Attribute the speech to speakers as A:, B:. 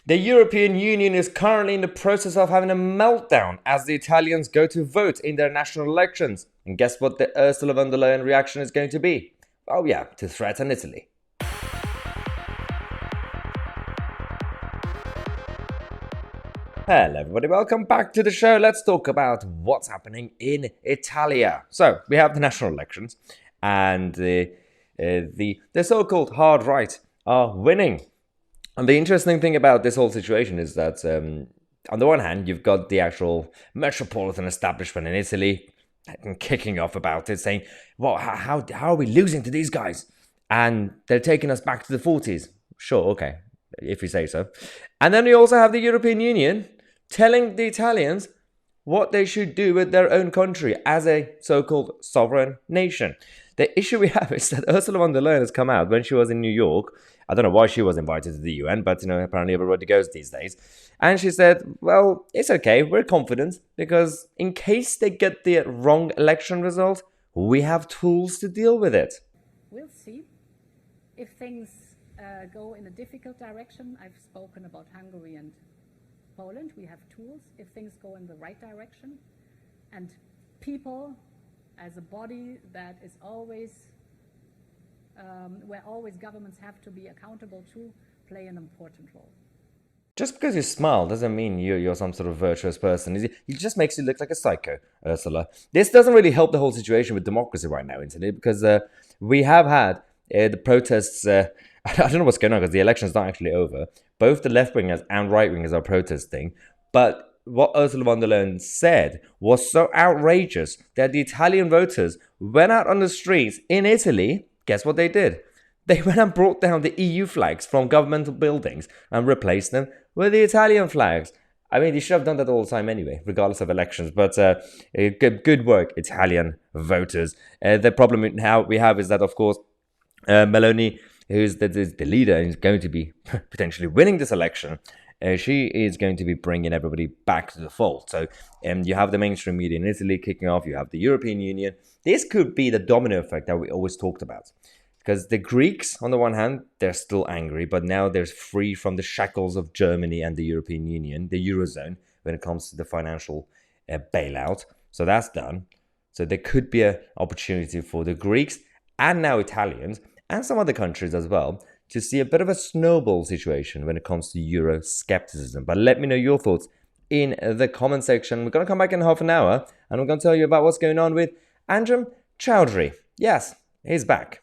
A: The European Union is currently in the process of having a meltdown as the Italians go to vote in their national elections. And guess what the Ursula von der Leyen reaction is going to be? Oh yeah, to threaten Italy. Hello everybody, welcome back to the show. Let's talk about what's happening in Italia. So, we have the national elections and the so-called hard right are winning. And the interesting thing about this whole situation is that, on the one hand, you've got the actual metropolitan establishment in Italy kicking off about it, saying, well, how are we losing to these guys? And they're taking us back to the 40s. Sure, okay, if you say so. And then we also have the European Union telling the Italians what they should do with their own country as a so-called sovereign nation. The issue we have is that Ursula von der Leyen has come out when she was in New York. I don't know why she was invited to the UN, but apparently everybody goes these days. And she said, well, it's okay, we're confident, because in case they get the wrong election result, we have tools to deal with it.
B: We'll see. If things go in a difficult direction, I've spoken about Hungary and Poland, we have tools. If things go in the right direction, and people as a body that is always, where always governments have to be accountable to, play an important role.
A: Just because you smile doesn't mean you're some sort of virtuous person. It just makes you look like a psycho, Ursula. This doesn't really help the whole situation with democracy right now, Italy, because we have had the protests. I don't know what's going on because the election's not actually over. Both the left-wingers and right-wingers are protesting. But what Ursula von der Leyen said was so outrageous that the Italian voters went out on the streets in Italy. Guess what they did? They went and brought down the EU flags from governmental buildings and replaced them with the Italian flags. I mean, they should have done that all the time anyway, regardless of elections. But good work, Italian voters. The problem now we have is that, of course, Meloni, who's the leader and is going to be potentially winning this election, she is going to be bringing everybody back to the fold. So you have the mainstream media in Italy kicking off. You have the European Union. This could be the domino effect that we always talked about. Because the Greeks, on the one hand, they're still angry, but now they're free from the shackles of Germany and the European Union, the Eurozone, when it comes to the financial bailout. So that's done. So there could be an opportunity for the Greeks and now Italians and some other countries as well to see a bit of a snowball situation when it comes to Euroscepticism. But let me know your thoughts in the comment section. We're going to come back in half an hour and we're going to tell you about what's going on with Anjem Choudhury. Yes, he's back.